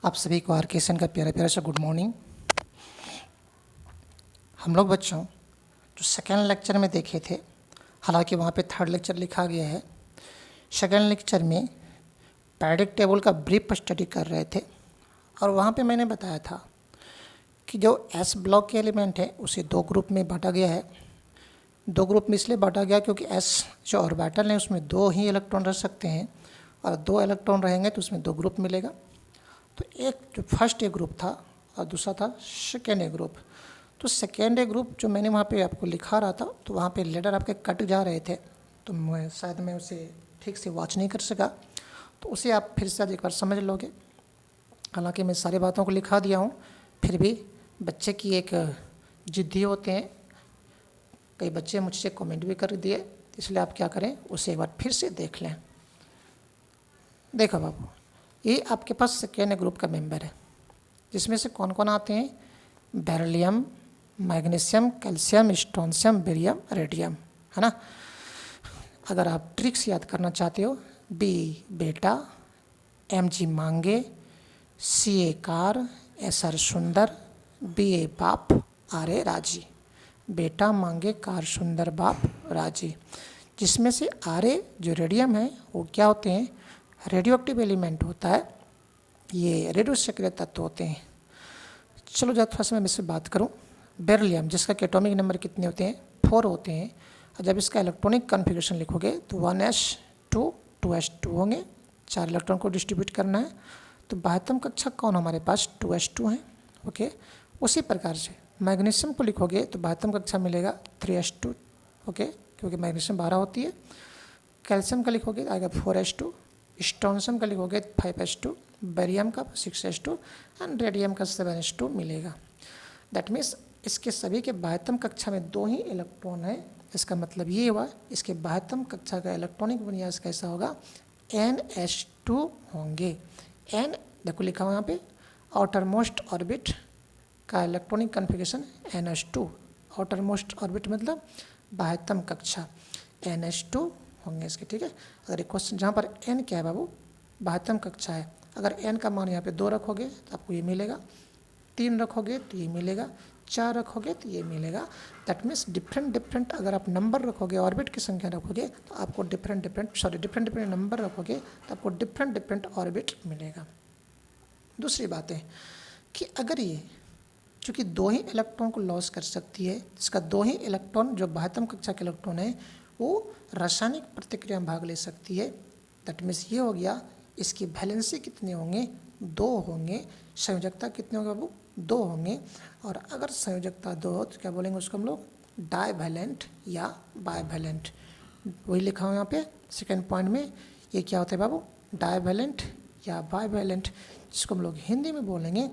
आप सभी को आर के सेन का प्यारा प्यारा सा गुड मॉर्निंग। हम लोग बच्चों जो सेकेंड लेक्चर में देखे थे, हालांकि वहाँ पे थर्ड लेक्चर लिखा गया है। सेकेंड लेक्चर में पैरियोडिक टेबल का ब्रीफ स्टडी कर रहे थे और वहाँ पे मैंने बताया था कि जो एस ब्लॉक के एलिमेंट है उसे दो ग्रुप में बांटा गया है। दो ग्रुप में इसलिए बांटा गया क्योंकि एस जो ऑर्बिटल है उसमें दो ही इलेक्ट्रॉन रह सकते हैं और दो इलेक्ट्रॉन रहेंगे तो उसमें दो ग्रुप मिलेगा। तो एक जो फर्स्ट ए ग्रुप था और दूसरा था सेकेंड ए ग्रुप। तो सेकेंड ए ग्रुप जो मैंने वहाँ पे आपको लिखा रहा था, तो वहाँ पे लेटर आपके कट जा रहे थे, तो मैं उसे ठीक से वॉच नहीं कर सका, तो उसे आप फिर से एक बार समझ लोगे। हालांकि मैं सारी बातों को लिखा दिया हूँ, फिर भी बच्चे की एक जिद्दी होते हैं, कई बच्चे मुझसे कमेंट भी कर दिए, इसलिए आप क्या करें उसे एक बार फिर से देख लें। देखो बाबू, ये आपके पास सेकेंड ग्रुप का मेंबर है, जिसमें से कौन कौन आते हैं? Beryllium, magnesium, calcium, strontium, barium, radium, है ना। अगर आप ट्रिक्स याद करना चाहते हो, बी बेटा, एम जी मांगे, सी ए कार, एस आर सुंदर, बी ए बाप, आर ए राजी। बेटा, मांगे, कार, सुंदर, बाप, राजी। जिसमें से आर ए जो रेडियम है वो क्या होते हैं? रेडियो एक्टिव एलिमेंट होता है, ये रेडियो सक्रिय तत्व होते हैं। चलो जब फर्स्ट में इससे बात करूं, बेरिलियम जिसका एटॉमिक नंबर कितने होते हैं? 4 होते हैं। और जब इसका इलेक्ट्रॉनिक कॉन्फ़िगरेशन लिखोगे तो 1s2 2s2 होंगे, 4 इलेक्ट्रॉन को डिस्ट्रीब्यूट करना है। तो 72 कक्षा कौन हमारे पास? 2s2 है। ओके, उसी प्रकार से मैग्नीशियम को लिखोगे तो 72 कक्षा मिलेगा 3s2, ओके, क्योंकि मैग्नीशियम 12 होती है। कैल्शियम का लिखोगे आएगा 4s2, स्ट्रोंशियम का लिखोगे 5s2, बेरियम का 6s2 एंड रेडियम का 7s2 मिलेगा। दैट मीन्स इसके सभी के 72 कक्षा में दो ही इलेक्ट्रॉन है। इसका मतलब ये हुआ इसके 72 कक्षा का इलेक्ट्रॉनिक विन्यास कैसा होगा? NH2 होंगे। N देखो लिखा हुआ यहाँ पे, आउटर मोस्ट ऑर्बिट का electronic configuration NH2, outer most orbit मतलब 72 कक्षा, NH2 होंगे इसके, ठीक है। अगर एक क्वेश्चन जहाँ पर n क्या है बाबू? 72 कक्षा है, अगर n का मान यहाँ पे 2 रखोगे तो आपको ये मिलेगा, 3 रखोगे तो ये मिलेगा, 4 रखोगे तो ये मिलेगा। दैट मीन्स डिफरेंट अगर आप नंबर रखोगे, ऑर्बिट की संख्या रखोगे तो आपको डिफरेंट नंबर रखोगे तो आपको डिफरेंट ऑर्बिट मिलेगा। दूसरी बात है कि अगर ये चूँकि दो ही इलेक्ट्रॉन को लॉस कर सकती है, जिसका दो ही इलेक्ट्रॉन जो 72 कक्षा के इलेक्ट्रॉन है वो रासायनिक प्रतिक्रिया में भाग ले सकती है। दैट मीन्स ये हो गया, इसकी वैलेंसी कितने होंगे? 2 होंगे। संयोजकता कितने होंगे बाबू? 2 होंगे। और अगर संयोजकता 2 हो तो क्या बोलेंगे उसको हम लोग? डाइवैलेंट या बाइवैलेंट। वही लिखा हुआ यहाँ पे सेकेंड पॉइंट में, ये क्या होता है बाबू? डाइवैलेंट या बाइवैलेंट, जिसको हम लोग हिंदी में बोलेंगे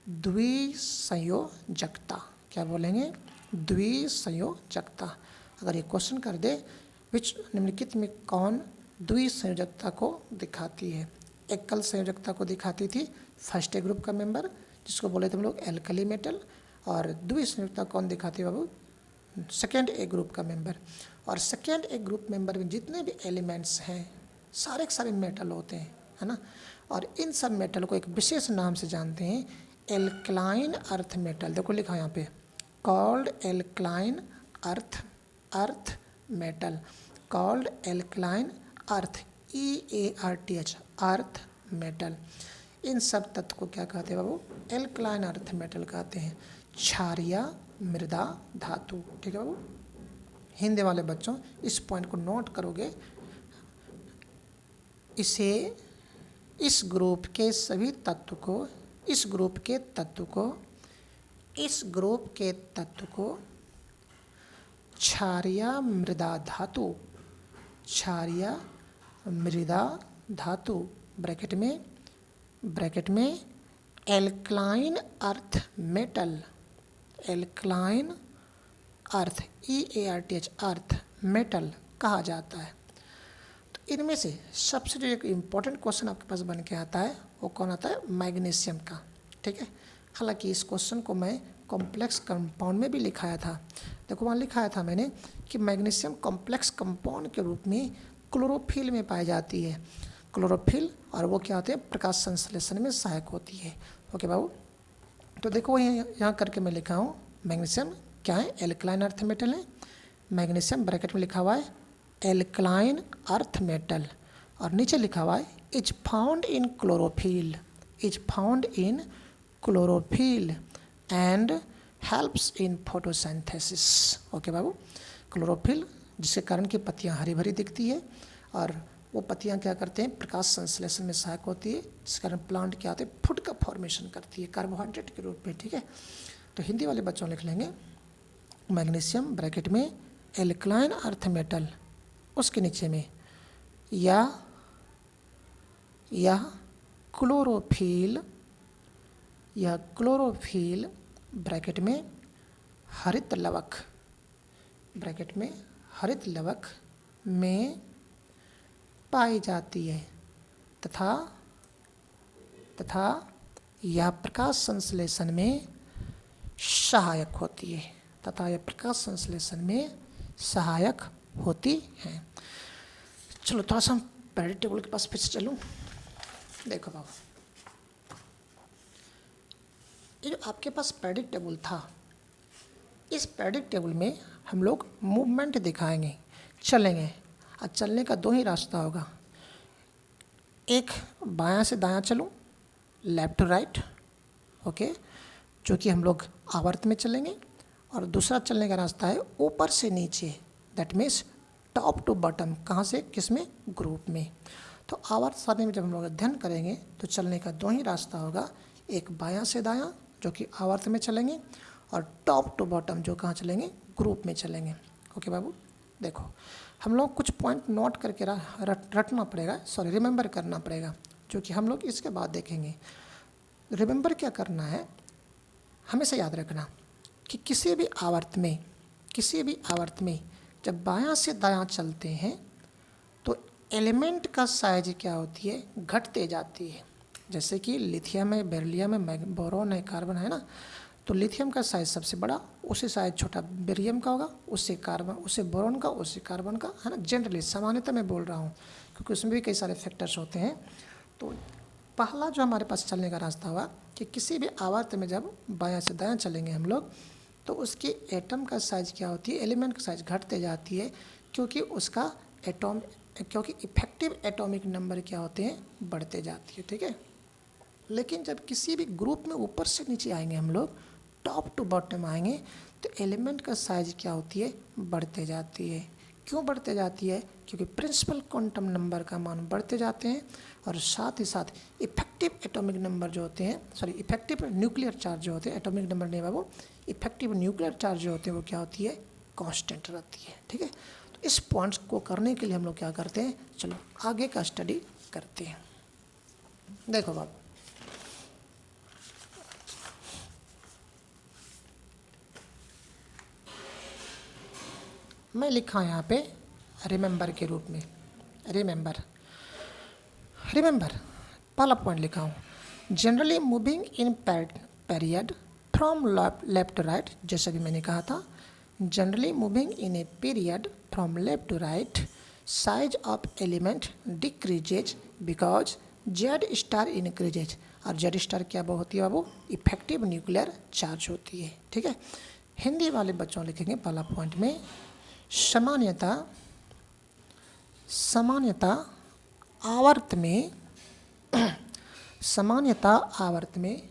द्विसंयोजकता। क्या बोलेंगे? द्विसंयोजकता। अगर ये क्वेश्चन कर दे विच निम्नलिखित में कौन द्विसंयोजकता को दिखाती है? एकल संयोजकता को दिखाती थी फर्स्ट ए ग्रुप का मेंबर, जिसको बोले थे हम लोग एल्कली मेटल। और द्विसंयोजकता कौन दिखाती है बाबू? सेकेंड ए ग्रुप का मेंबर। और सेकेंड ए ग्रुप मेंबर में जितने भी एलिमेंट्स हैं सारे के सारे मेटल होते हैं, है ना। और इन सब मेटल को एक विशेष नाम से जानते हैं, एल्कलाइन अर्थ मेटल। देखो लिखा यहाँ पे, called alkaline earth metal, called alkaline earth, EARTH, earth metal. इन सब तत्व को क्या कहते हैं बाबू? एल्कलाइन अर्थ मेटल कहते हैं। क्षारीय मृदा धातु, ठीक है बाबू। हिंदी वाले बच्चों इस पॉइंट को नोट करोगे, इसे इस ग्रुप के सभी तत्व को, इस ग्रुप के तत्व को क्षारीय मृदा धातु ब्रैकेट में alkaline earth metal, alkaline earth EARTH earth metal कहा जाता है। तो इनमें से सबसे जो एक इम्पॉर्टेंट क्वेश्चन आपके पास बन के आता है वो कौन आता है? मैग्नीशियम का, ठीक है। हालांकि इस क्वेश्चन को मैं कॉम्प्लेक्स कंपाउंड में भी लिखाया था। देखो वहाँ लिखाया था मैंने कि मैग्नीशियम कॉम्प्लेक्स कंपाउंड के रूप में क्लोरोफिल में पाई जाती है। क्लोरोफिल, और वो क्या होते हैं, प्रकाश संश्लेषण में सहायक होती है। ओके बाबू, तो देखो यहाँ करके मैं लिखा हूँ, मैग्नीशियम क्या है, एल्कलाइन अर्थ मेटल है। मैग्नीशियम ब्रैकेट में लिखा हुआ है एल्कलाइन अर्थ मेटल, और नीचे लिखा हुआ है is found in chlorophyll, is found in chlorophyll and helps in photosynthesis. Okay Babu, chlorophyll जिसके कारण की पत्तियाँ हरी भरी दिखती है, और वो पत्तियाँ क्या करते हैं, प्रकाश संश्लेषण में सहायक होती है, जिस कारण प्लांट क्या होते हैं, फूड का फॉर्मेशन करती है कार्बोहाइड्रेट के रूप में। ठीक है, तो हिंदी वाले बच्चों लिख लेंगे मैग्नीशियम ब्रैकेट में एल्कलाइन अर्थ मेटल, उसके नीचे में या क्लोरोफिल, या क्लोरोफिल ब्रैकेट में हरित लवक, ब्रैकेट में हरित लवक में पाई जाती है, तथा यह प्रकाश संश्लेषण में सहायक होती है, तथा यह प्रकाश संश्लेषण में सहायक होती है। चलो थोड़ा सा पीरियड टेबल के पास फिर से चलूँ। देखो बाबू, ये जो आपके पास पीरियड टेबल था, इस पीरियड टेबल में हम लोग मूवमेंट दिखाएंगे, चलेंगे, और चलने का दो ही रास्ता होगा, एक बायां से दायां चलूं, लेफ्ट टू राइट, ओके, जो कि हम लोग आवर्त में चलेंगे, और दूसरा चलने का रास्ता है ऊपर से नीचे, that means top to bottom, कहाँ से किस में, ग्रुप में। तो आवर्त सारणी में जब हम लोग अध्ययन करेंगे तो चलने का दो ही रास्ता होगा, एक बायां से दायां जो कि आवर्त में चलेंगे, और टॉप टू बॉटम जो कहाँ चलेंगे, ग्रुप में चलेंगे। ओके बाबू, देखो हम लोग कुछ पॉइंट नोट करके रटना पड़ेगा, सॉरी रिमेंबर करना पड़ेगा, जो कि हम लोग इसके बाद देखेंगे। रिमेंबर क्या करना है, हमेशा याद रखना कि किसी भी आवर्त में जब बायां से दायां चलते हैं तो एलिमेंट का साइज क्या होती है, घटते जाती है। जैसे कि लिथियम है, बेरिलियम है, बोरॉन है, कार्बन है ना, तो लिथियम का साइज सबसे बड़ा, उससे साइज छोटा बेरिलियम का होगा, उससे कार्बन, उससे बोरॉन का, उससे कार्बन का, है ना। जनरली सामान्यतः मैं बोल रहा हूँ, क्योंकि उसमें भी कई सारे फैक्टर्स होते हैं। तो पहला जो हमारे पास चलने का रास्ता हुआ कि किसी भी आवर्त में जब बायां से दायां चलेंगे हम लोग, तो उसकी एटम का साइज क्या होती है, एलिमेंट का साइज घटते जाती है, क्योंकि उसका क्योंकि इफेक्टिव एटॉमिक नंबर क्या होते हैं, बढ़ते जाती है। ठीक है, लेकिन जब किसी भी ग्रुप में ऊपर से नीचे आएंगे हम लोग, टॉप टू बॉटम आएंगे, तो एलिमेंट का साइज क्या होती है, बढ़ते जाती है। क्यों बढ़ते जाती है, क्योंकि प्रिंसिपल क्वांटम नंबर का मान बढ़ते जाते हैं, और साथ ही साथ इफेक्टिव एटॉमिक नंबर जो होते हैं, सॉरी इफेक्टिव न्यूक्लियर चार्ज जो होते हैं, एटॉमिक नंबर नहीं बाबू, इफेक्टिव न्यूक्लियर चार्ज जो होते हैं वो क्या होती है, कांस्टेंट रहती है। ठीक है, तो इस पॉइंट्स को करने के लिए हम लोग क्या करते हैं, चलो आगे का स्टडी करते हैं। देखो बाबू, मैं लिखा यहाँ पे रिमेंबर के रूप में, रिमेंबर पहला पॉइंट लिखा हूँ, generally moving in period from left to right. जैसे भी मैंने कहा था, generally moving in a period from left to right, size of element decreases because Z star increases. और जेड स्टार क्या होती है बाबू, इफेक्टिव न्यूक्लियर चार्ज होती है। ठीक है, हिंदी वाले बच्चों लिखेंगे पहला पॉइंट में, सामान्यता आवर्त में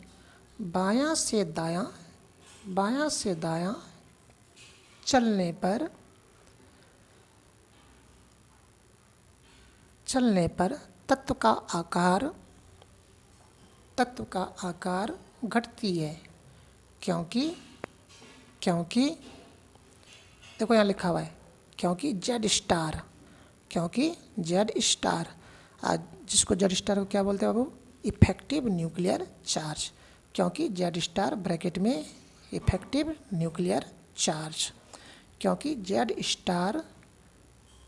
बायां से दायां चलने पर तत्व का आकार घटती है, क्योंकि देखो यहाँ लिखा हुआ है, क्योंकि जेड स्टार, जिसको जेड स्टार को क्या बोलते हैं बाबू, इफेक्टिव न्यूक्लियर चार्ज, क्योंकि जेड स्टार ब्रैकेट में इफेक्टिव न्यूक्लियर चार्ज, क्योंकि जेड स्टार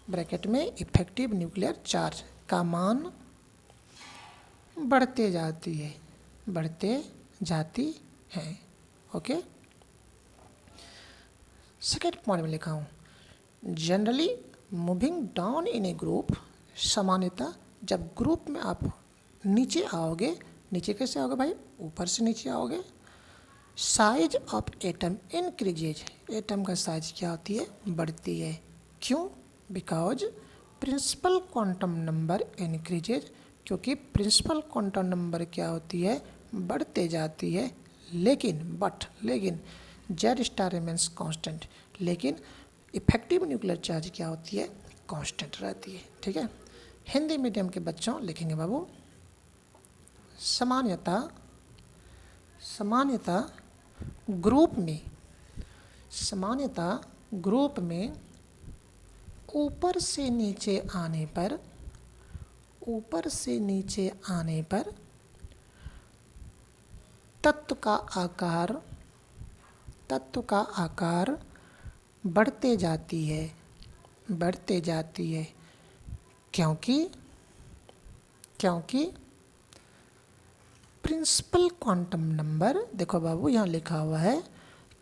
ब्रैकेट में इफेक्टिव न्यूक्लियर चार्ज का मान बढ़ते जाती है। ओके, सेकेंड पॉइंट में लिखा हूँ, generally moving down in A group, सामान्यतः जब ग्रुप में आप नीचे आओगे, नीचे कैसे आओगे भाई, ऊपर से नीचे आओगे, size of atom increases, atom का साइज क्या होती है, बढ़ती है। क्यों, because principal quantum number increases, क्योंकि प्रिंसिपल क्वांटम नंबर क्या होती है, बढ़ते जाती है। लेकिन जेड स्टार रिमेंस कांस्टेंट, लेकिन इफेक्टिव न्यूक्लियर चार्ज क्या होती है, कांस्टेंट रहती है। ठीक है, हिंदी मीडियम के बच्चों लिखेंगे बाबू, सामान्यता ग्रुप में ऊपर से नीचे आने पर तत्व का आकार बढ़ते जाती है, क्योंकि प्रिंसिपल क्वांटम नंबर, देखो बाबू यहाँ लिखा हुआ है,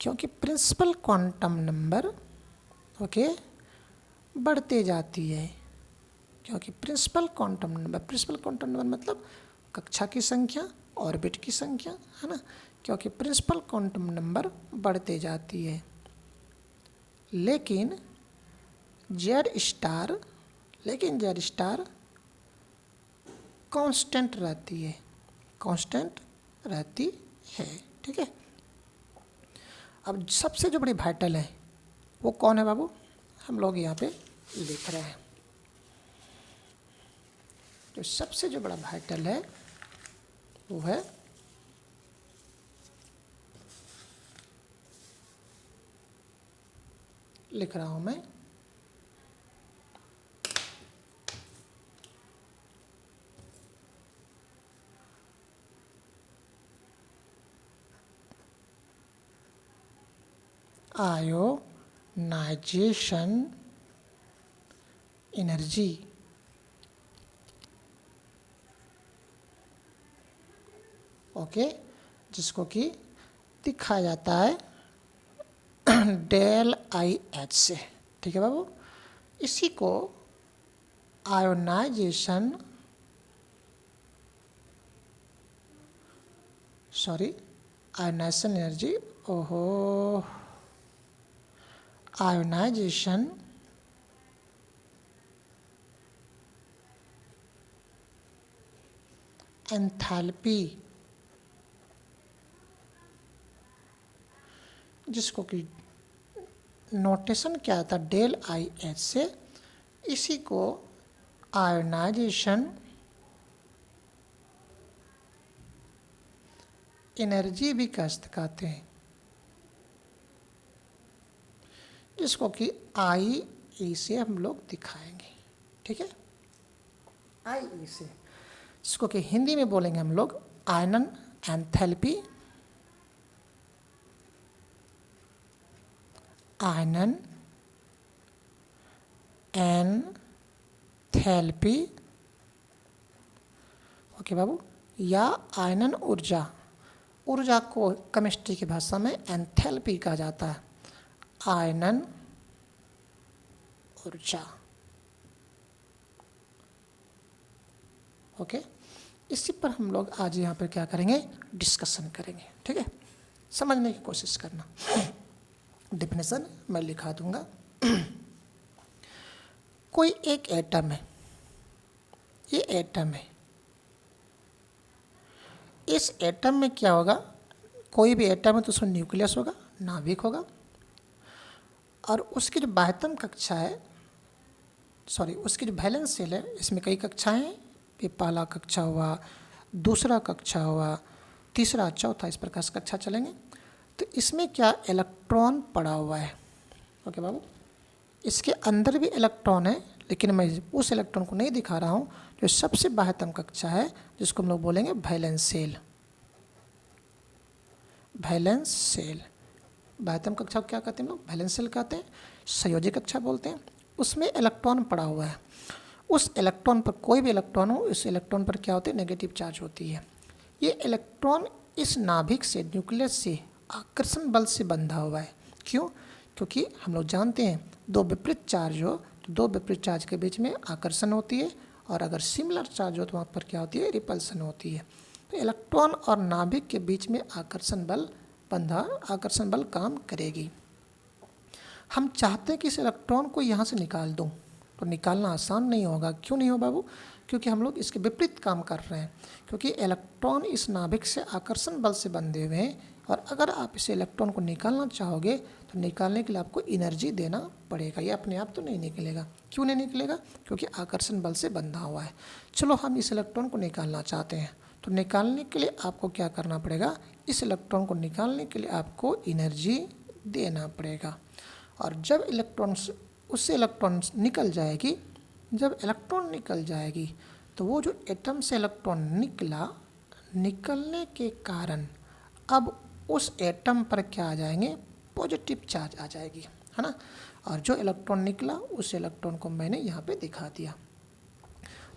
क्योंकि प्रिंसिपल क्वांटम नंबर बढ़ते जाती है, क्योंकि प्रिंसिपल क्वांटम नंबर मतलब कक्षा की संख्या, ऑर्बिट की संख्या, है ना, क्योंकि प्रिंसिपल क्वांटम नंबर बढ़ते जाती है। लेकिन जेड स्टार कांस्टेंट रहती है। ठीक है, अब सबसे जो बड़ी वाइटल है वो कौन है बाबू, हम लोग यहाँ पे लिख रहे हैं। तो सबसे जो बड़ा वाइटल है वो है लिख रहा हूं मैं, आयोनाइजेशन एनर्जी। ओके, जिसको कि दिखाया जाता है डेल आई एच से। ठीक है बाबू, इसी को आयोनाइजेशन एनर्जी, आयोनाइजेशन एंथैल्पी, जिसको कि नोटेशन क्या था, डेल आई एच से, इसी को आयोनाइजेशन एनर्जी भी कहते हैं, जिसको कि आई ई से हम लोग दिखाएंगे। ठीक है, आई ई से, जिसको कि हिंदी में बोलेंगे हम लोग आयनन एंथैल्पी, आयनन एंथैल्पी। ओके बाबू, या आयनन ऊर्जा को केमिस्ट्री की भाषा में एंथैल्पी कहा जाता है, आयनन ऊर्जा। ओके, इसी पर हम लोग आज यहाँ पर क्या करेंगे, डिस्कशन करेंगे। ठीक है, समझने की कोशिश करना। डेफिनेशन मैं लिखा दूंगा। कोई एक एटम है, ये एटम है, इस एटम में क्या होगा, कोई भी एटम है तो उसमें न्यूक्लियस होगा, नाभिक होगा, और उसकी जो बाह्यतम कक्षा है, उसकी जो वैलेंस शेल है, इसमें कई कक्षाएं हैं, ये पहला कक्षा हुआ, दूसरा कक्षा हुआ, तीसरा, चौथा, इस प्रकार से कक्षा चलेंगे। तो इसमें क्या इलेक्ट्रॉन पड़ा हुआ है। ओके बाबू, इसके अंदर भी इलेक्ट्रॉन है, लेकिन मैं उस इलेक्ट्रॉन को नहीं दिखा रहा हूँ, जो सबसे बाह्यतम कक्षा है, जिसको हम लोग बोलेंगे वैलेंस शेल। वैलेंस शेल, बाह्यतम कक्षा को क्या कहते हैं हम लोग, वैलेंस शेल कहते हैं, संयोजी कक्षा बोलते हैं। उसमें इलेक्ट्रॉन पड़ा हुआ है, उस इलेक्ट्रॉन पर, कोई भी इलेक्ट्रॉन हो, इस इलेक्ट्रॉन पर क्या होती है, नेगेटिव चार्ज होती है। ये इलेक्ट्रॉन इस नाभिक से, न्यूक्लियस से आकर्षण बल से बंधा हुआ है। क्यों, क्योंकि हम लोग जानते हैं दो विपरीत चार्ज हो तो दो विपरीत चार्ज के बीच में आकर्षण होती है, और अगर सिमिलर चार्ज हो तो वहाँ पर क्या होती है, रिपल्सन होती है। तो इलेक्ट्रॉन और नाभिक के बीच में आकर्षण बल काम करेगी। हम चाहते हैं कि इस इलेक्ट्रॉन को यहाँ से निकाल दूँ, तो निकालना आसान नहीं होगा। क्यों नहीं हो बाबू? क्योंकि हम लोग इसके विपरीत काम कर रहे हैं, क्योंकि इलेक्ट्रॉन इस नाभिक से आकर्षण बल से बंधे हुए हैं, और अगर आप इसे इलेक्ट्रॉन को निकालना चाहोगे तो निकालने के लिए आपको एनर्जी देना पड़ेगा। ये अपने आप तो नहीं निकलेगा। क्यों नहीं निकलेगा? क्योंकि आकर्षण बल से बंधा हुआ है। चलो हम इस इलेक्ट्रॉन को निकालना चाहते हैं, तो निकालने के लिए आपको क्या करना पड़ेगा? इस इलेक्ट्रॉन को निकालने के लिए आपको एनर्जी देना पड़ेगा। और जब उससे इलेक्ट्रॉन निकल जाएगी, जब इलेक्ट्रॉन निकल जाएगी तो वो जो एटम से इलेक्ट्रॉन निकलने के कारण अब उस एटम पर क्या आ जाएंगे? पॉजिटिव चार्ज आ जाएगी, है ना। और जो इलेक्ट्रॉन निकला उस इलेक्ट्रॉन को मैंने यहाँ पे दिखा दिया।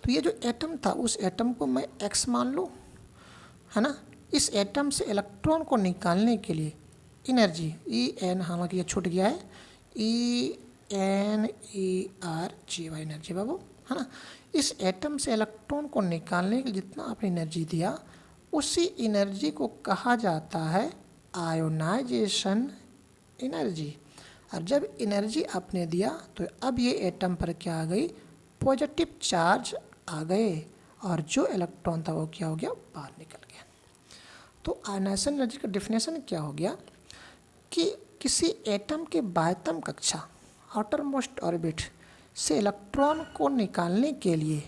तो ये जो एटम था उस एटम को मैं x मान लूँ, है ना। इस एटम से इलेक्ट्रॉन को निकालने के लिए एनर्जी En, हालांकि ये छूट गया है, ENERGY एनर्जी बाबू, है ना। इस एटम से इलेक्ट्रॉन को निकालने के लिए जितना आपने एनर्जी दिया, उसी एनर्जी को कहा जाता है आयोनाइजेशन एनर्जी। और जब एनर्जी आपने दिया तो अब ये एटम पर क्या आ गई? पॉजिटिव चार्ज आ गए, और जो इलेक्ट्रॉन था वो क्या हो गया? बाहर निकल गया। तो आयोनाइजेशन एनर्जी का डेफिनेशन क्या हो गया कि किसी एटम के बाह्यतम कक्षा, आउटर मोस्ट ऑर्बिट से इलेक्ट्रॉन को निकालने के लिए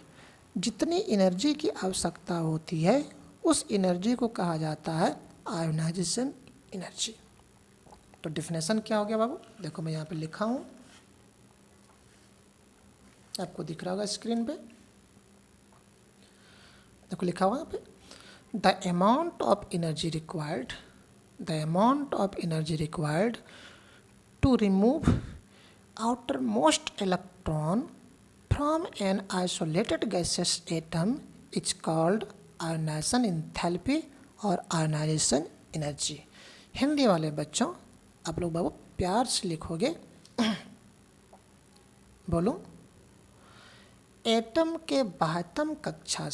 जितनी एनर्जी की आवश्यकता होती है उस एनर्जी को कहा जाता है आयोनाइजेशन एनर्जी। तो डेफिनेशन क्या हो गया बाबू? देखो मैं यहाँ पे लिखा हूँ, आपको दिख रहा होगा स्क्रीन पे। देखो लिखा हुआ यहाँ पे, the amount of energy required to remove outermost electron from an isolated gaseous atom is called ionization enthalpy और ionization energy। हिंदी वाले बच्चों आप लोग बाबू प्यार से लिखोगे, बोलो। एटम के बाह्यतम कक्षा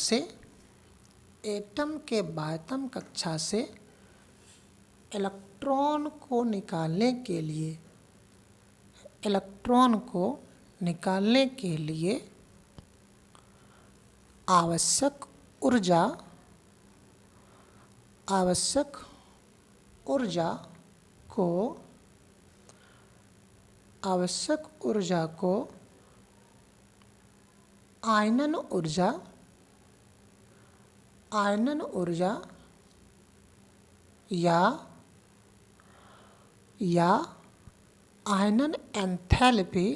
से इलेक्ट्रॉन को निकालने के लिए आवश्यक ऊर्जा को आयनन ऊर्जा या आयनन एंथैल्पी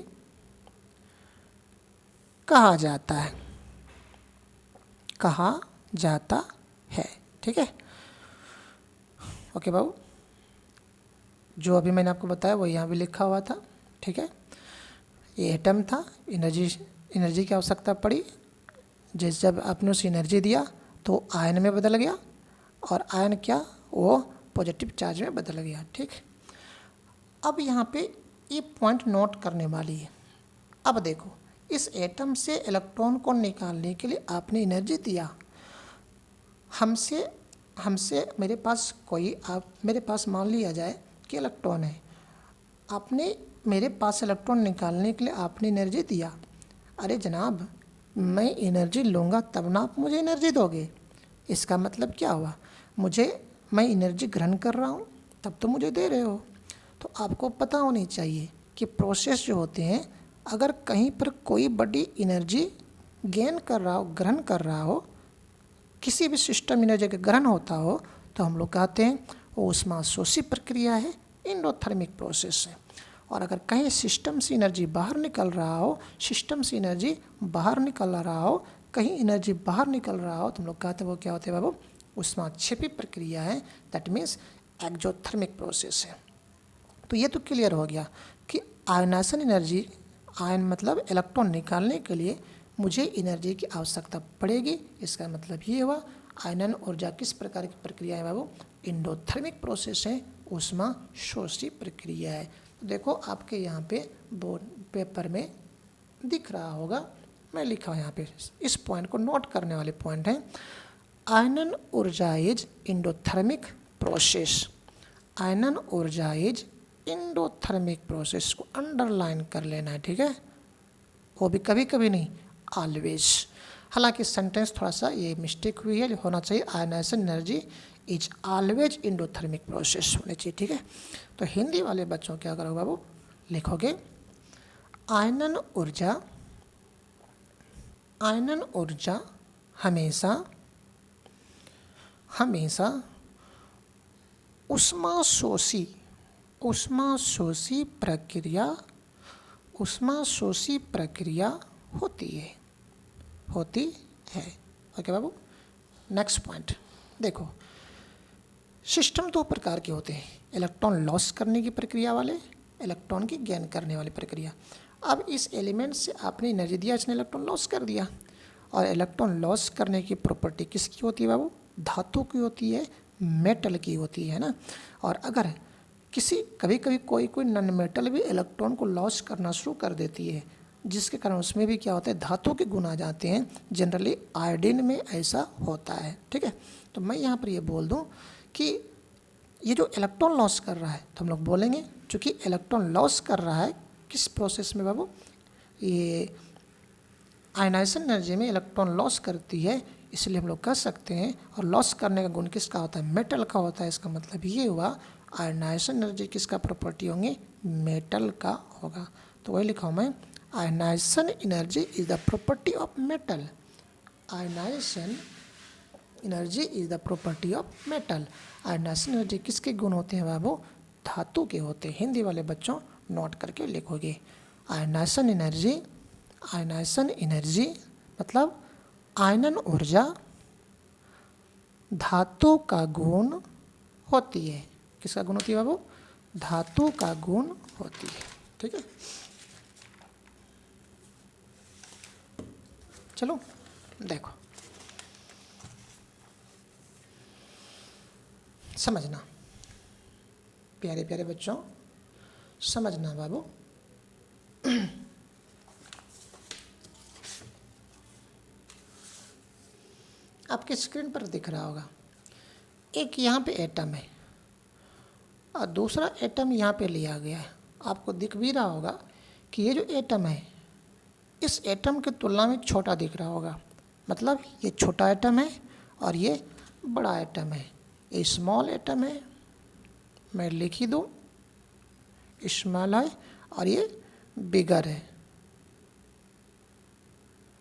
कहा जाता है। ठीक है, ओके बाबू। जो अभी मैंने आपको बताया वो यहाँ भी लिखा हुआ था। ठीक है, ये एटम था, एनर्जी की आवश्यकता पड़ी, जब आपने उसे एनर्जी दिया तो आयन में बदल गया, और आयन क्या, वो पॉजिटिव चार्ज में बदल गया। ठीक, अब यहाँ पे ये पॉइंट नोट करने वाली है। अब देखो, इस एटम से इलेक्ट्रॉन को निकालने के लिए आपने एनर्जी दिया, हमसे मेरे पास मान लिया जाए कि इलेक्ट्रॉन है, आपने मेरे पास इलेक्ट्रॉन निकालने के लिए आपने एनर्जी दिया। अरे जनाब, मैं एनर्जी लूँगा तब ना आप मुझे एनर्जी दोगे। इसका मतलब क्या हुआ? मैं एनर्जी ग्रहण कर रहा हूँ तब तो मुझे दे रहे हो। तो आपको पता होनी चाहिए कि प्रोसेस जो होते हैं, अगर कहीं पर कोई बड़ी एनर्जी ग्रहण कर रहा हो, किसी भी सिस्टम एनर्जी का ग्रहण होता हो, तो हम लोग कहते हैं वो ऊष्माशोषी प्रक्रिया है, एंडोथर्मिक प्रोसेस है। और अगर कहीं सिस्टम से एनर्जी बाहर निकल रहा हो, कहीं एनर्जी बाहर निकल रहा हो, तो हम लोग कहते हैं वो क्या होते हैं बाबू? ऊष्माक्षेपी प्रक्रिया है, दैट मीन्स एक्सोथर्मिक प्रोसेस है। तो ये तो क्लियर हो गया कि आयनाइजेशन एनर्जी, आयन मतलब इलेक्ट्रॉन निकालने के लिए मुझे एनर्जी की आवश्यकता पड़ेगी। इसका मतलब ये हुआ आयनन ऊर्जा किस प्रकार की प्रक्रिया है बाबू? एंडोथर्मिक प्रोसेस है, ऊष्माशोषी प्रक्रिया है। तो देखो आपके यहाँ पे बोर्ड पेपर में दिख रहा होगा, मैं लिखा हूँ यहाँ पे, इस पॉइंट को नोट करने वाले पॉइंट है। आयनन ऊर्जा इज इंडोथर्मिक प्रोसेस, आयनन ऊर्जा इज इंडोथर्मिक प्रोसेस को अंडरलाइन कर लेना है, ठीक है, वो भी कभी कभी नहीं, ऑलवेज। हालांकि सेंटेंस थोड़ा सा ये मिस्टेक हुई है, होना चाहिए ionization energy is always endothermic process होनी चाहिए, ठीक है। तो हिंदी वाले बच्चों क्या करोगे बाबू, लिखोगे आयनन ऊर्जा हमेशा ऊष्माशोषी प्रक्रिया होती है। ओके बाबू, नेक्स्ट पॉइंट देखो, सिस्टम दो प्रकार के होते हैं, इलेक्ट्रॉन लॉस करने की प्रक्रिया वाले, इलेक्ट्रॉन की गेन करने वाली प्रक्रिया। अब इस एलिमेंट से आपने एनर्जी दिया, इसने इलेक्ट्रॉन लॉस कर दिया, और इलेक्ट्रॉन लॉस करने की प्रॉपर्टी किसकी होती है बाबू, धातु की होती है, मेटल की होती है ना। और अगर कभी कभी कोई नॉन मेटल भी इलेक्ट्रॉन को लॉस करना शुरू कर देती है, जिसके कारण उसमें भी क्या होता है, धातु के गुण आ जाते हैं। जनरली आयोडीन में ऐसा होता है, ठीक है। तो मैं यहाँ पर ये बोल दूँ कि ये जो इलेक्ट्रॉन लॉस कर रहा है, तो हम लोग बोलेंगे चूँकि इलेक्ट्रॉन लॉस कर रहा है किस प्रोसेस में बाबू, ये आयनाइजेशन एनर्जी में इलेक्ट्रॉन लॉस करती है, इसलिए हम लोग कह सकते हैं। और लॉस करने का गुण किसका होता है, मेटल का होता है। इसका मतलब ये हुआ आयनाइजेशन एनर्जी किसका प्रॉपर्टी होंगे, मेटल का होगा। तो वही लिखा हूँ मैं, ionization energy is the property of metal, ionization energy is the property of metal. Ionization energy किसके गुण होते हैं बाबू, धातु के होते हैं। हिंदी वाले बच्चों नोट करके लिखोगे, आयनाइजेशन एनर्जी मतलब आयनन ऊर्जा धातु का गुण होती है। किसका गुण होती है बाबू, धातु का गुण होती है, ठीक है। चलो देखो, समझना प्यारे प्यारे बच्चों, समझना बाबू। आपके स्क्रीन पर दिख रहा होगा, एक यहाँ पे एटम है और दूसरा एटम यहाँ पे लिया गया है। आपको दिख भी रहा होगा कि ये जो एटम है, इस एटम की तुलना में छोटा दिख रहा होगा। मतलब ये छोटा एटम है और ये बड़ा एटम है। ये स्मॉल एटम है, मैं लिख ही दूँ, स्मॉल है, और ये बिगर है,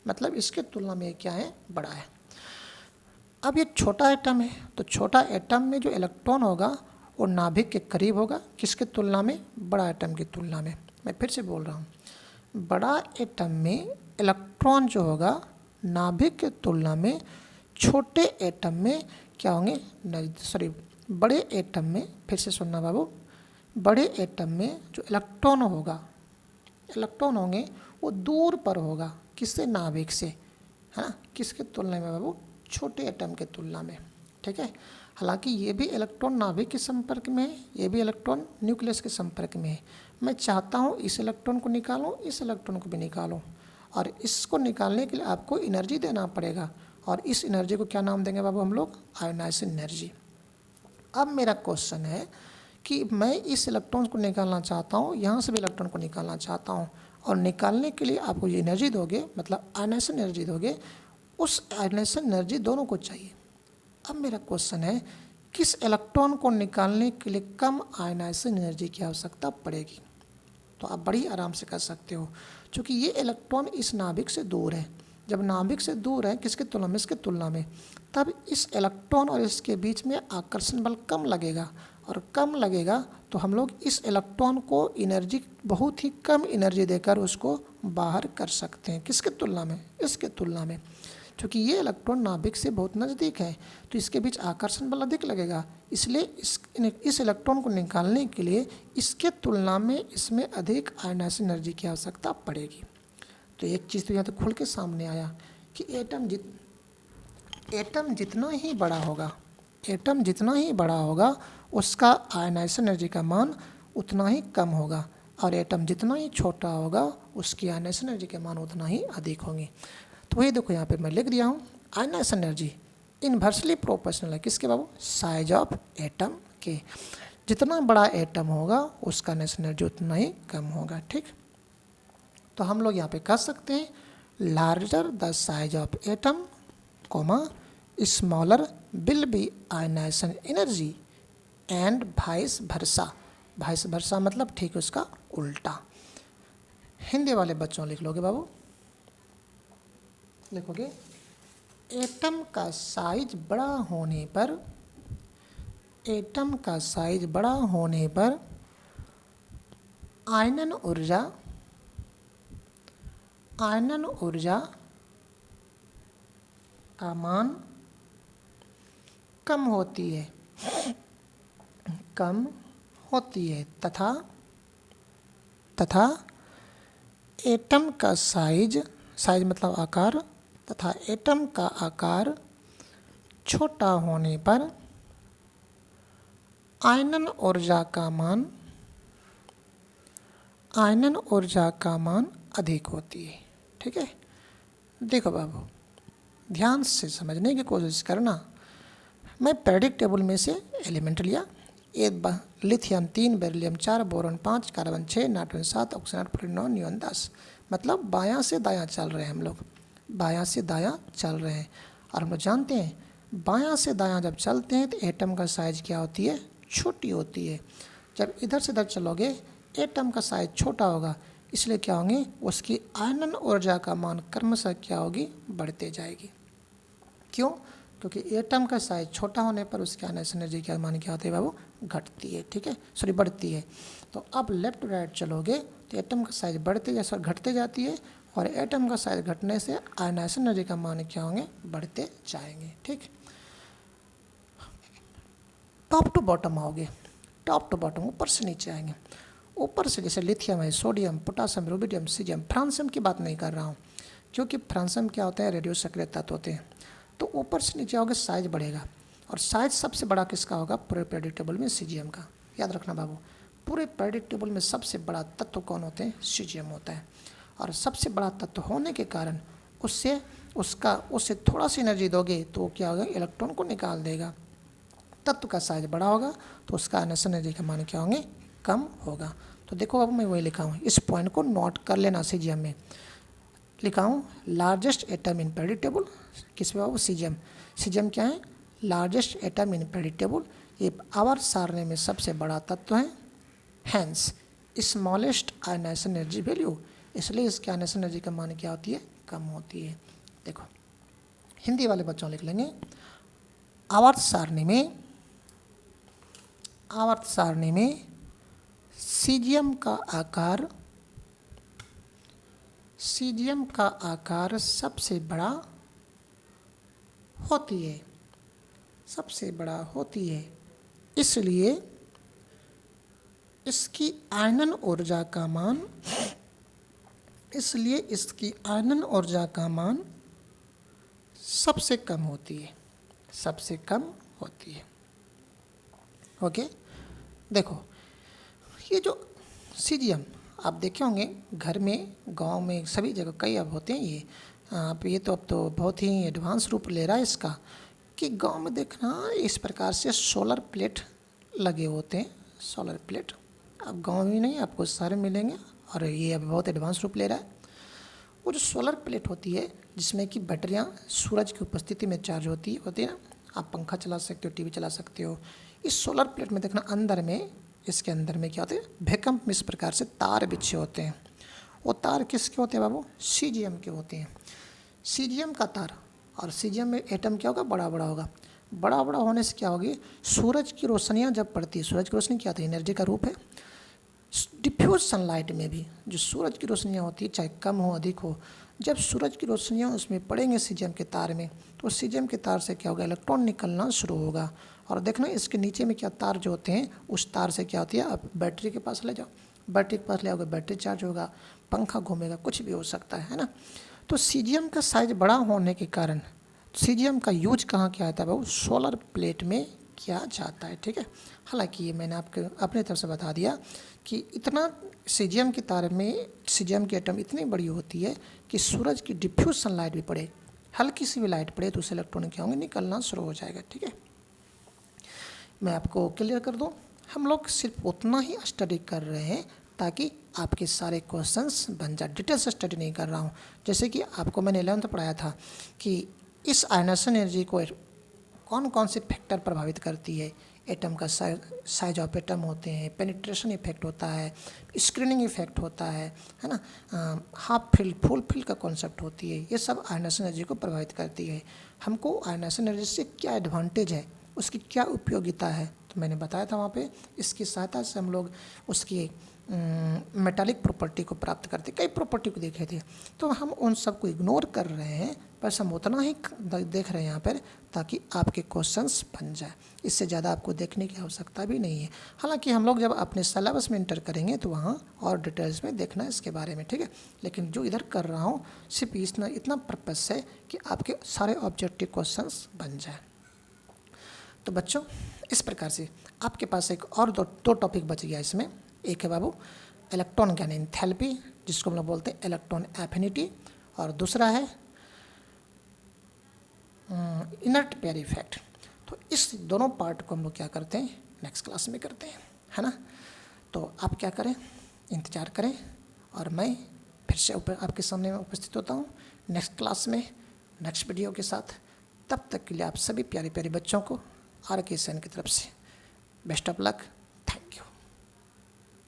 मतलब इसके तुलना में क्या है, बड़ा है। अब ये छोटा एटम है, तो छोटा एटम में जो इलेक्ट्रॉन होगा वो नाभिक के करीब होगा, किसके तुलना में, बड़ा एटम की तुलना में। मैं फिर से बोल रहा हूँ, बड़ा एटम में इलेक्ट्रॉन जो होगा नाभिक के तुलना में छोटे एटम में क्या होंगे, बड़े एटम में, फिर से सुनना बाबू, बड़े एटम में जो इलेक्ट्रॉन होंगे वो दूर पर होगा, किससे, नाभिक से, है ना। किसके तुलना में बाबू, छोटे एटम के तुलना में, ठीक है। हालांकि ये भी इलेक्ट्रॉन नाभिक के संपर्क में है, ये भी इलेक्ट्रॉन न्यूक्लियस के संपर्क में है। मैं चाहता हूँ इस इलेक्ट्रॉन को निकालूँ, इस इलेक्ट्रॉन को भी निकालूँ, और इसको निकालने के लिए आपको एनर्जी देना पड़ेगा। और इस एनर्जी को क्या नाम देंगे बाबू हम लोग, आयनाइजेशन एनर्जी। अब मेरा क्वेश्चन है कि मैं इस इलेक्ट्रॉन को निकालना चाहता हूँ, यहाँ से भी इलेक्ट्रॉन को निकालना चाहता हूँ, और निकालने के लिए आपको ये एनर्जी दोगे, मतलब आयनाइजेशन एनर्जी दोगे। उस आयनाइजेशन एनर्जी दोनों को चाहिए। अब मेरा क्वेश्चन है, किस इलेक्ट्रॉन को निकालने के लिए कम आयनाइजेशन एनर्जी की आवश्यकता पड़ेगी। तो आप बड़ी आराम से कर सकते हो, क्योंकि ये इलेक्ट्रॉन इस नाभिक से दूर है। जब नाभिक से दूर है, किसके तुलना में, इसके तुलना में, तब इस इलेक्ट्रॉन और इसके बीच में आकर्षण बल कम लगेगा, और कम लगेगा तो हम लोग इस इलेक्ट्रॉन को एनर्जी, बहुत ही कम एनर्जी देकर उसको बाहर कर सकते हैं। किसके तुलना में, इसके तुलना में। क्योंकि ये इलेक्ट्रॉन नाभिक से बहुत नज़दीक है, तो इसके बीच आकर्षण बल अधिक लगेगा, इसलिए इस इलेक्ट्रॉन को निकालने के लिए इसके तुलना में इसमें अधिक आयनाइजेशन एनर्जी की आवश्यकता पड़ेगी। तो एक चीज़ तो यहाँ तो खुल के सामने आया कि एटम जितना ही बड़ा होगा उसका आयनाइजेशन एनर्जी का मान उतना ही कम होगा। और एटम जितना ही छोटा होगा उसकी आयनाइजेशन एनर्जी के मान उतना ही अधिक होंगे। तो वही देखो यहाँ पे मैं लिख दिया हूँ, आयनाइजेशन एनर्जी इन्वर्सली प्रोपोर्शनल है किसके बाबू, साइज ऑफ एटम के। जितना बड़ा एटम होगा उसका आयनाइजेशन एनर्जी उतना ही कम होगा। ठीक, तो हम लोग यहाँ पे कह सकते हैं larger the size of atom comma smaller will be ionization energy and vice versa. Vice versa मतलब ठीक उसका उल्टा। हिंदी वाले बच्चों लिख लोगे बाबू, लिखोगे एटम का साइज बड़ा होने पर, एटम का साइज बड़ा होने पर आयनन ऊर्जा, आयनन ऊर्जा का मान कम होती है, कम होती है तथा एटम का साइज, साइज मतलब आकार, तथा एटम का आकार छोटा होने पर आयनन ऊर्जा का मान, आयनन ऊर्जा का मान अधिक होती है। ठीक है, देखो बाबू ध्यान से समझने की कोशिश करना। मैं पीरियोडिक टेबल में से एलिमेंट लिया, lithium 3, beryllium 4, boron 5, carbon 6, nitrogen 7, oxygen 8, fluorine 9, neon 10। मतलब बायां से दायां चल रहे हैं हम लोग, बायां से दायां चल रहे हैं। और हम लोग जानते हैं बायां से दायां जब चलते हैं तो एटम का साइज क्या होती है, छोटी होती है। जब इधर से इधर चलोगे एटम का साइज छोटा होगा, इसलिए क्या होंगे उसकी आयनन ऊर्जा का मान क्रमशः क्या होगी, बढ़ते जाएगी। क्यों, क्योंकि एटम का साइज छोटा होने पर उसकी आयनाइजेशन एनर्जी का मान क्या होती है बाबू, घटती है। ठीक है, सॉरी बढ़ती है। तो अब लेफ्ट टू राइट चलोगे तो एटम का साइज बढ़ते जैसे घटते जाती है, और एटम का साइज घटने से आयनाइजेशन एनर्जी का मान क्या होंगे, बढ़ते जाएंगे। ठीक, टॉप टू बॉटम आओगे, टॉप टू बॉटम ऊपर से नीचे आएंगे। ऊपर से जैसे लिथियम है, sodium, potassium, rubidium, caesium, francium की बात नहीं कर रहा हूँ क्योंकि फ्रांसियम क्या होता है, रेडियो सक्रिय तत्व होते हैं। तो ऊपर से नीचे आओगे साइज बढ़ेगा, और साइज सबसे बड़ा किसका होगा, पूरे पीरियोडिक टेबल में सीजियम का। याद रखना बाबू, पूरे पीरियोडिक टेबल में सबसे बड़ा तत्व कौन होते हैं, सीजियम होता है। और सबसे बड़ा तत्व होने के कारण उससे थोड़ा सी एनर्जी दोगे तो क्या होगा, इलेक्ट्रॉन को निकाल देगा। तत्व का साइज बड़ा होगा तो उसका आयनाइजेशन एनर्जी का मान क्या होंगे, कम होगा। तो देखो अब मैं वही लिखा हूँ, इस पॉइंट को नोट कर लेना। सीजियम में लिखा हूँ largest atom in periodic table, किस में बाबू, सीजियम। सीजियम क्या है, largest atom in periodic table, ये आवर्त सारणी में सबसे बड़ा तत्व है। Has smallest ionization energy value, इसलिए इसके आयनाइजेशन एनर्जी का मान क्या होती है, कम होती है। देखो हिंदी वाले बच्चों लिख लेंगे, आवर्त सारणी में, आवर्त सारणी में सीजियम का आकार, सीजियम का आकार सबसे बड़ा होती है, सबसे बड़ा होती है। इसलिए इसकी आयनन ऊर्जा का मान, इसलिए इसकी आयनन ऊर्जा का मान सबसे कम होती है, सबसे कम होती है। ओके, देखो ये जो सीजियम आप देखे होंगे घर में, गांव में, सभी जगह कई अब होते हैं ये। आप ये तो अब तो बहुत ही एडवांस रूप ले रहा है इसका, कि गांव में देखना इस प्रकार से सोलर प्लेट लगे होते हैं, सोलर प्लेट। अब गांव में नहीं, आपको सारे मिलेंगे, और ये अब बहुत एडवांस रूप ले रहा है। वो जो सोलर प्लेट होती है जिसमें कि बैटरियाँ सूरज की उपस्थिति में चार्ज होती है ना, आप पंखा चला सकते हो, टीवी चला सकते हो। इस सोलर प्लेट में देखना अंदर में, इसके अंदर में क्या होते हैं, भूकंप में इस प्रकार से तार बिछे होते हैं। वो तार किसके होते हैं बाबू, सीजियम के होते हैं। सीजियम का तार, और सीजियम में एटम क्या होगा, बड़ा बड़ा होगा। बड़ा बड़ा होने से क्या होगी, सूरज की रोशनियाँ जब पड़ती है, सूरज की रोशनी क्या होती है, एनर्जी का रूप है। डिफ्यूज सनलाइट में भी जो सूरज की रोशनियाँ होती है, चाहे कम हो अधिक हो, जब सूरज की रोशनियाँ उसमें पड़ेंगे सीजियम के तार में, तो सीजियम के तार से क्या होगा, इलेक्ट्रॉन निकलना शुरू होगा। और देखना इसके नीचे में क्या तार जो होते हैं, उस तार से क्या होती है, अब बैटरी के पास ले जाओ, बैटरी के पास ले आओगे, बैटरी चार्ज होगा, पंखा घूमेगा, कुछ भी हो सकता है ना। तो सीजियम का साइज बड़ा होने के कारण सीजियम का यूज कहाँ किया जाता है बाबू, सोलर प्लेट में किया जाता है। ठीक है, हालांकि ये मैंने आपके अपने तरफ से बता दिया कि इतना सीजियम की तार में सीजियम की एटम इतनी बड़ी होती है कि सूरज की डिफ्यूज सनलाइट भी पड़े, हल्की सी भी लाइट पड़े तो उसे इलेक्ट्रॉन क्या होंगे, निकलना शुरू हो जाएगा। ठीक है, मैं आपको क्लियर कर दूं, हम लोग सिर्फ उतना ही स्टडी कर रहे हैं ताकि आपके सारे क्वेश्चंस बन जाए। डिटेल से स्टडी नहीं कर रहा हूँ। जैसे कि आपको मैंने 11th पढ़ाया था कि इस आयनेशन एनर्जी को कौन कौन से फैक्टर प्रभावित करती है। एटम का साइज ऑफ एटम होते हैं, पेनिट्रेशन इफेक्ट होता है, स्क्रीनिंग इफेक्ट होता है ना, हाफ फील्ड फुल फील्ड का कॉन्सेप्ट होती है। ये सब आयनेशन एनर्जी को प्रभावित करती है। हमको आयनेशन एनर्जी से क्या एडवांटेज है, उसकी क्या उपयोगिता है, तो मैंने बताया था वहाँ पे। इसकी सहायता से हम लोग उसकी मेटालिक प्रॉपर्टी को प्राप्त करते, कई प्रॉपर्टी को देखे थे, तो हम उन सब को इग्नोर कर रहे हैं, बस हम उतना ही देख रहे हैं यहाँ पर ताकि आपके क्वेश्चंस बन जाए। इससे ज़्यादा आपको देखने की आवश्यकता भी नहीं है। हालांकि हम लोग जब अपने सिलेबस में इंटर करेंगे तो वहाँ और डिटेल्स में देखना है इसके बारे में। ठीक है, लेकिन जो इधर कर रहा हूँ सिर्फ इतना पर्पस है कि आपके सारे ऑब्जेक्टिव क्वेश्चंस बन जाए। तो बच्चों, इस प्रकार से आपके पास एक और दो टॉपिक बच गया इसमें। एक है बाबू इलेक्ट्रॉन ज्ञान एंथैल्पी, जिसको हम लोग बोलते हैं इलेक्ट्रॉन एफिनिटी, और दूसरा है इनर्ट पेयर इफेक्ट। तो इस दोनों पार्ट को हम लोग क्या करते हैं, नेक्स्ट क्लास में करते हैं, है ना। तो आप क्या करें, इंतज़ार करें, और मैं फिर से आपके सामने में उपस्थित होता हूँ नेक्स्ट क्लास में नेक्स्ट वीडियो के साथ। तब तक के लिए आप सभी प्यारे प्यारे बच्चों को RK SEN की तरफ से best of luck. Thank you.